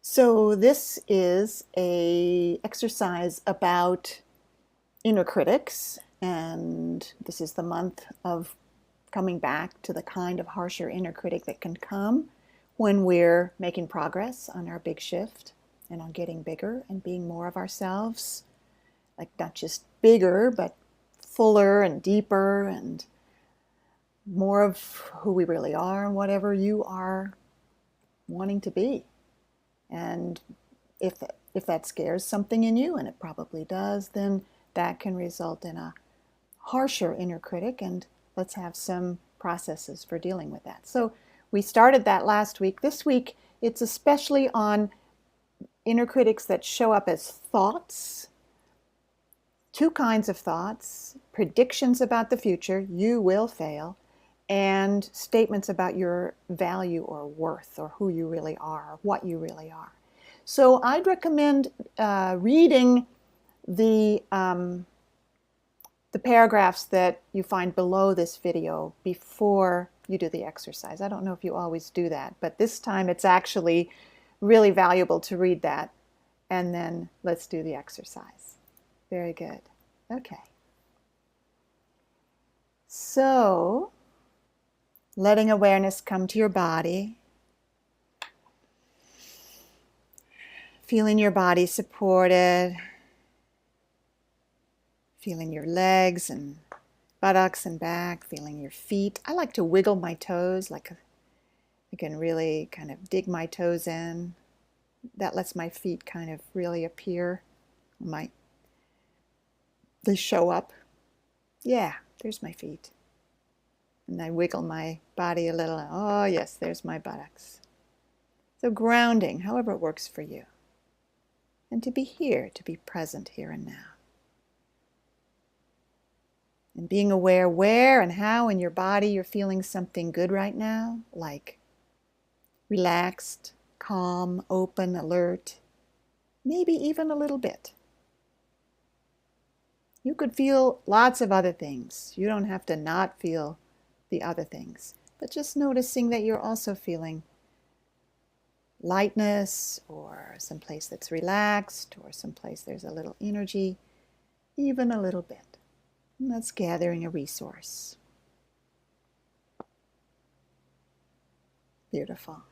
So this is a exercise about inner critics, and this is the month of coming back to the kind of harsher inner critic that can come when we're making progress on our big shift and on getting bigger and being more of ourselves. Like not just bigger, but fuller and deeper and more of who we really are and whatever you are wanting to be. And if that scares something in you, and it probably does, then that can result in a harsher inner critic, and let's have some processes for dealing with that. So we started that last week. This week, it's especially on inner critics that show up as thoughts, two kinds of thoughts: predictions about the future, you will fail, and statements about your value or worth or who you really are or what you really are. So I'd recommend reading the paragraphs that you find below this video before you do the exercise. I don't know if you always do that, but this time it's actually really valuable to read that. And then let's do the exercise. Very good. Okay. So, letting awareness come to your body. Feeling your body supported. Feeling your legs and buttocks and back. Feeling your feet. I like to wiggle my toes, like I can really kind of dig my toes in. That lets my feet kind of really appear. They show up. Yeah, there's my feet. And I wiggle my body a little. Oh yes, there's my buttocks. So grounding, however it works for you. And to be here, to be present here and now. And being aware where and how in your body you're feeling something good right now, like relaxed, calm, open, alert, maybe even a little bit. You could feel lots of other things. You don't have to not feel the other things, but just noticing that you're also feeling lightness, or someplace that's relaxed, or someplace there's a little energy, even a little bit. And that's gathering a resource. Beautiful.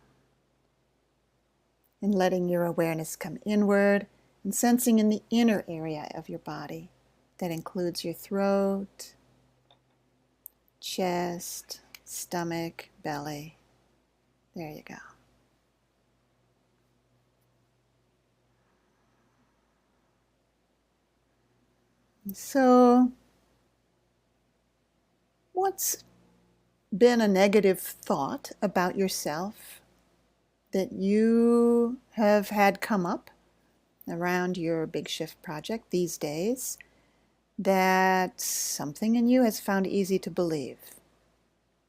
And letting your awareness come inward and sensing in the inner area of your body. That includes your throat, chest, stomach, belly. There you go. So, what's been a negative thought about yourself that you have had come up around your big shift project these days that something in you has found easy to believe?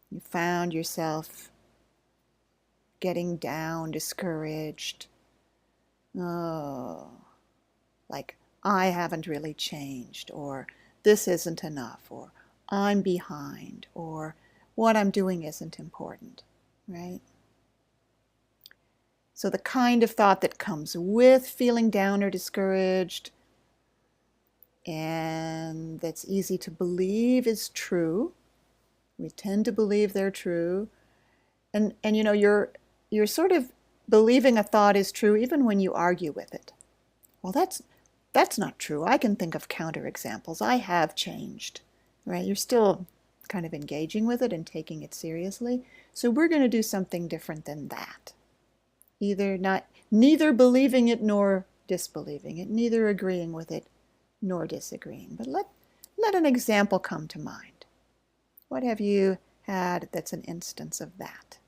You found yourself getting down, discouraged. Oh, like, I haven't really changed, or this isn't enough, or I'm behind, or what I'm doing isn't important, right? So the kind of thought that comes with feeling down or discouraged and that's easy to believe is true. We tend to believe they're true. And you know, you're sort of believing a thought is true even when you argue with it. Well, that's not true. I can think of counterexamples. I have changed, right? You're still kind of engaging with it and taking it seriously. So we're going to do something different than that. Neither believing it nor disbelieving it, neither agreeing with it nor disagreeing. But let an example come to mind. What have you had that's an instance of that?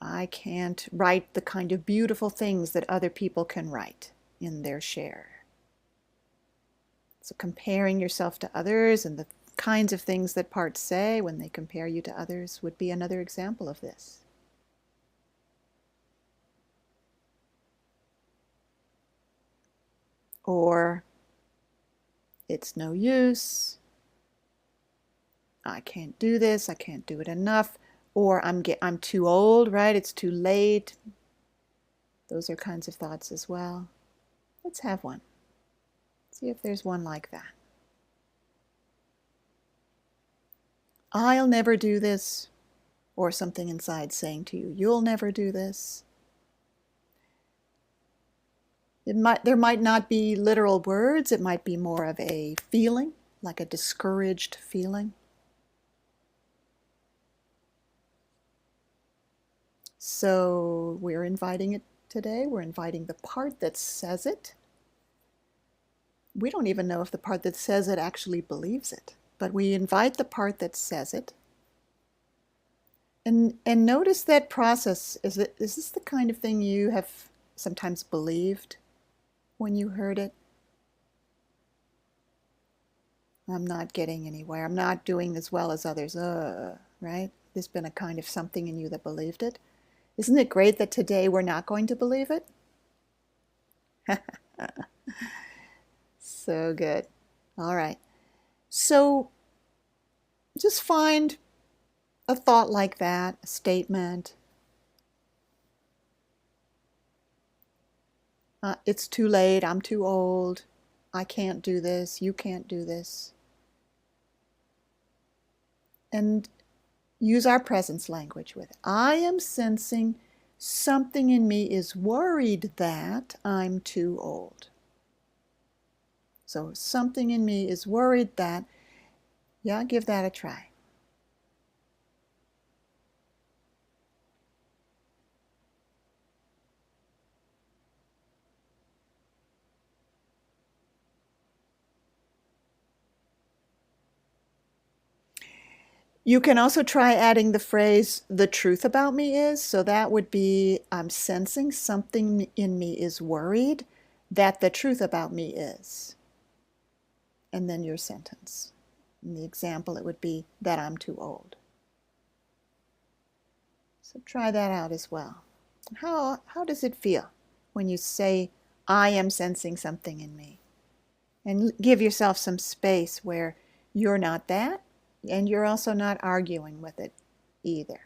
I can't write the kind of beautiful things that other people can write in their share. So comparing yourself to others and the kinds of things that parts say when they compare you to others would be another example of this. Or, it's no use, I can't do this, I can't do it enough, or I'm too old, right? It's too late. Those are kinds of thoughts as well. Let's have one. See if there's one like that. I'll never do this, or something inside saying to you, you'll never do this. There might not be literal words. It might be more of a feeling, like a discouraged feeling. So we're inviting it today. We're inviting the part that says it. We don't even know if the part that says it actually believes it, but we invite the part that says it. And notice that process. Is this the kind of thing you have sometimes believed when you heard it? I'm not getting anywhere. I'm not doing as well as others. Right? There's been a kind of something in you that believed it. Isn't it great that today we're not going to believe it? So good. All right. So just find a thought like that, a statement. It's too late. I'm too old. I can't do this. You can't do this. And use our presence language with it. I am sensing something in me is worried that I'm too old. So something in me is worried that, yeah, give that a try. You can also try adding the phrase, the truth about me is. So that would be, I'm sensing something in me is worried that the truth about me is. And then your sentence. In the example, it would be that I'm too old. So try that out as well. How does it feel when you say, I am sensing something in me? And give yourself some space where you're not that, and you're also not arguing with it either.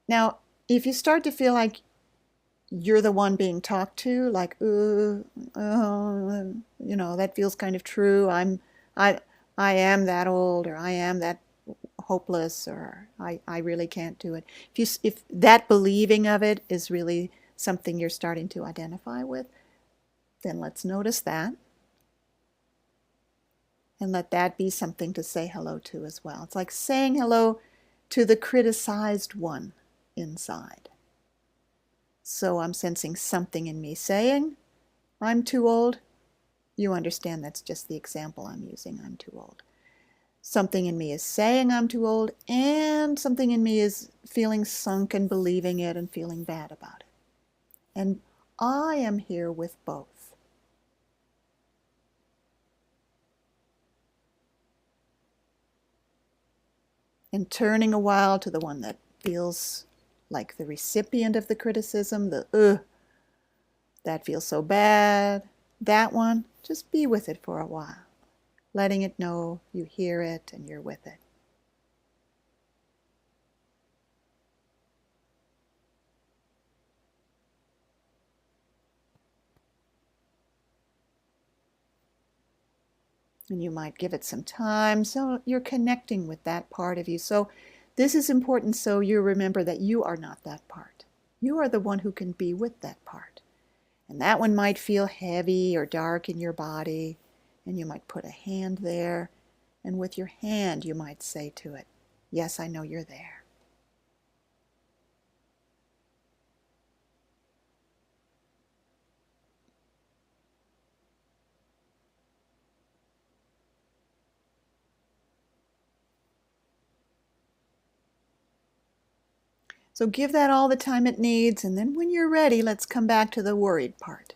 Now, if you start to feel like you're the one being talked to, like, that feels kind of true. I am that old, or I am that hopeless, or I really can't do it. If that believing of it is really something you're starting to identify with, then let's notice that. And let that be something to say hello to as well. It's like saying hello to the criticized one inside. So I'm sensing something in me saying, I'm too old. You understand that's just the example I'm using, I'm too old. Something in me is saying I'm too old, and something in me is feeling sunk and believing it and feeling bad about it. And I am here with both. And turning a while to the one that feels like the recipient of the criticism, that feels so bad. That one, just be with it for a while, letting it know you hear it and you're with it. And you might give it some time, so you're connecting with that part of you. So this is important, so you remember that you are not that part. You are the one who can be with that part. And that one might feel heavy or dark in your body, and you might put a hand there, and with your hand you might say to it, yes, I know you're there. So give that all the time it needs, and then when you're ready, let's come back to the worried part.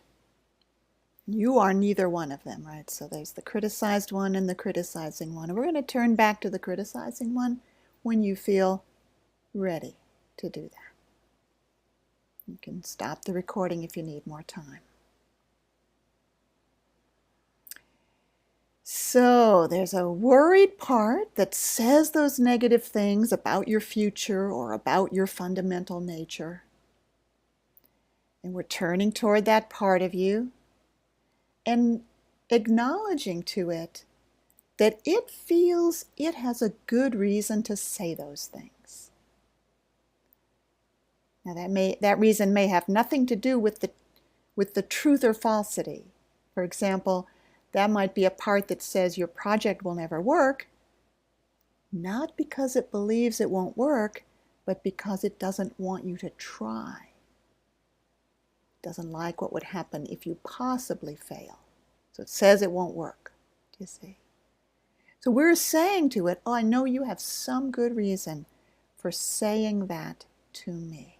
You are neither one of them, right? So there's the criticized one and the criticizing one. And we're going to turn back to the criticizing one when you feel ready to do that. You can stop the recording if you need more time. So there's a worried part that says those negative things about your future or about your fundamental nature. And we're turning toward that part of you and acknowledging to it that it feels it has a good reason to say those things. Now that reason may have nothing to do with the truth or falsity. For example, that might be a part that says your project will never work, not because it believes it won't work, but because it doesn't want you to try. It doesn't like what would happen if you possibly fail. So it says it won't work. Do you see? So we're saying to it, oh, I know you have some good reason for saying that to me.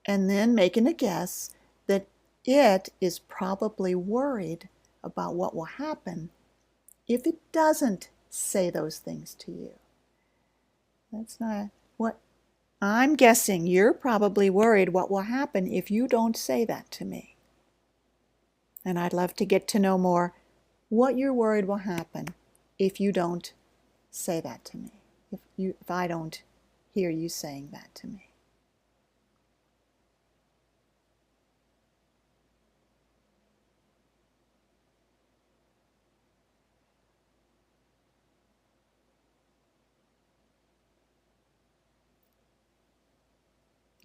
And then making a guess that it is probably worried about what will happen if it doesn't say those things to you. That's not what I'm guessing. You're probably worried what will happen if you don't say that to me. And I'd love to get to know more what you're worried will happen if you don't say that to me, if I don't hear you saying that to me.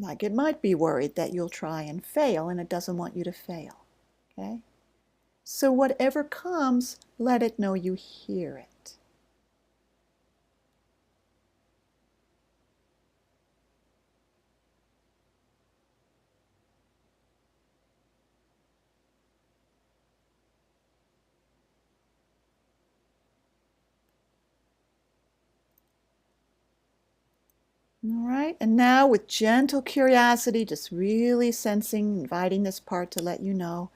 Like it might be worried that you'll try and fail and it doesn't want you to fail. Okay? So whatever comes, let it know you hear it. All right, and now with gentle curiosity, just really sensing, inviting this part to let you know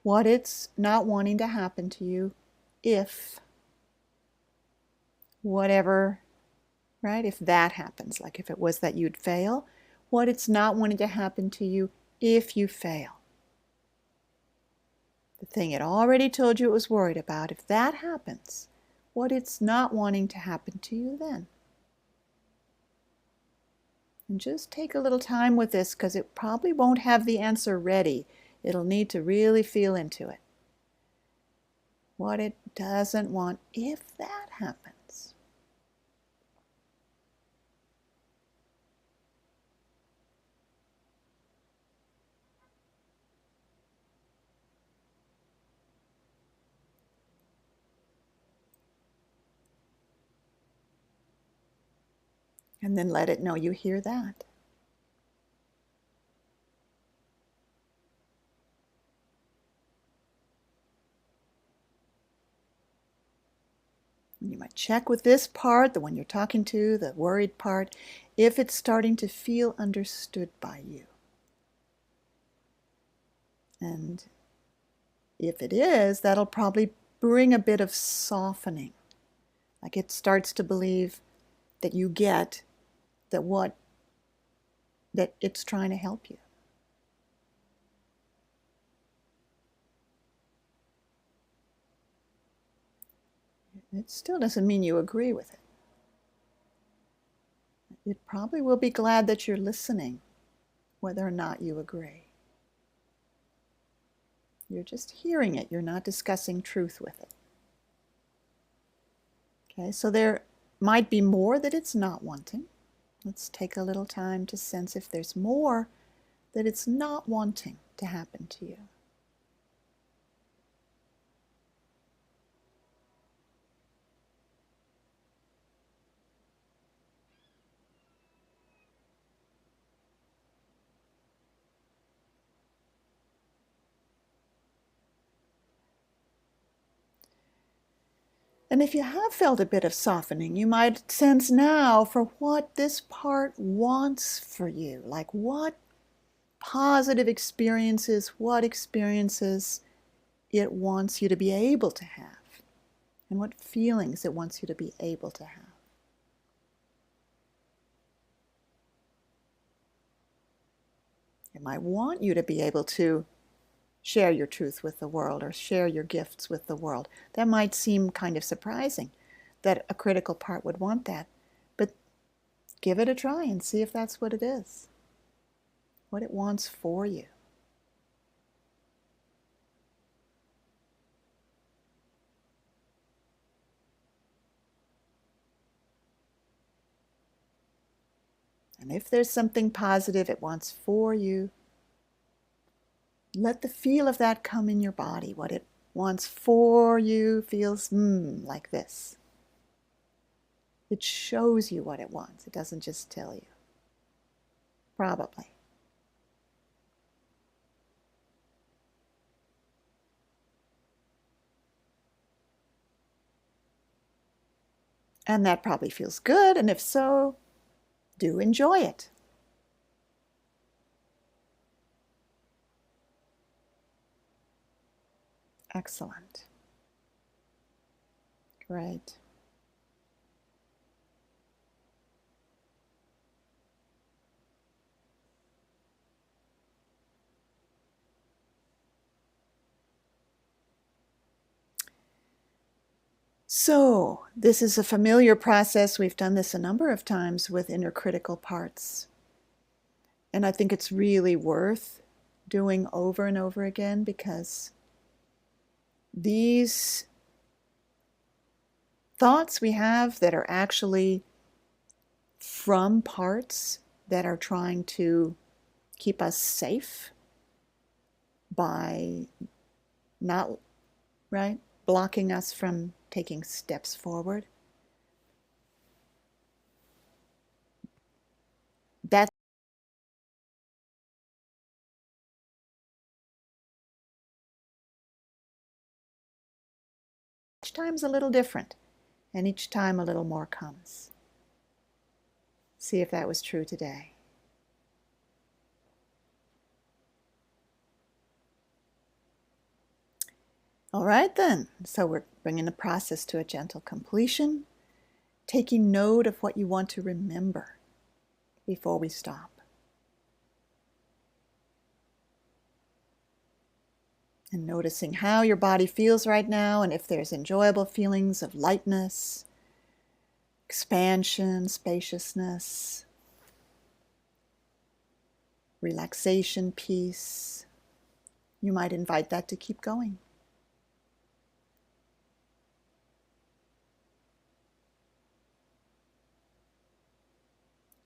what it's not wanting to happen to you if whatever, right, if that happens, like if it was that you'd fail, what it's not wanting to happen to you if you fail. The thing it already told you it was worried about, if that happens, what it's not wanting to happen to you then. And just take a little time with this because it probably won't have the answer ready. It'll need to really feel into it. What it doesn't want if that happens. And then let it know you hear that. You might check with this part, the one you're talking to, the worried part, if it's starting to feel understood by you. And if it is, that'll probably bring a bit of softening. Like it starts to believe that you get that it's trying to help you. It still doesn't mean you agree with it. It probably will be glad that you're listening, whether or not you agree. You're just hearing it. You're not discussing truth with it. Okay, so there might be more that it's not wanting. Let's take a little time to sense if there's more that it's not wanting to happen to you. And if you have felt a bit of softening, you might sense now for what this part wants for you, like what positive experiences, what experiences it wants you to be able to have, and what feelings it wants you to be able to have. It might want you to be able to share your truth with the world or share your gifts with the world. That might seem kind of surprising that a critical part would want that, but give it a try and see if that's what it is, what it wants for you. And if there's something positive it wants for you, let the feel of that come in your body. What it wants for you feels like this. It shows you what it wants. It doesn't just tell you. Probably. And that probably feels good, and if so, do enjoy it. Excellent. Great. So, this is a familiar process. We've done this a number of times with inner critical parts. And I think it's really worth doing over and over again because these thoughts we have that are actually from parts that are trying to keep us safe by not, right, blocking us from taking steps forward. That's each time's a little different, and each time a little more comes. See if that was true today. All right then, so we're bringing the process to a gentle completion, taking note of what you want to remember before we stop. And noticing how your body feels right now and if there's enjoyable feelings of lightness, expansion, spaciousness, relaxation, peace. You might invite that to keep going.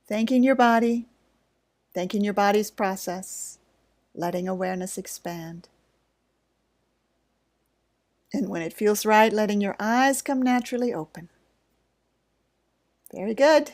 Thanking your body, thanking your body's process, letting awareness expand. And when it feels right, letting your eyes come naturally open. Very good.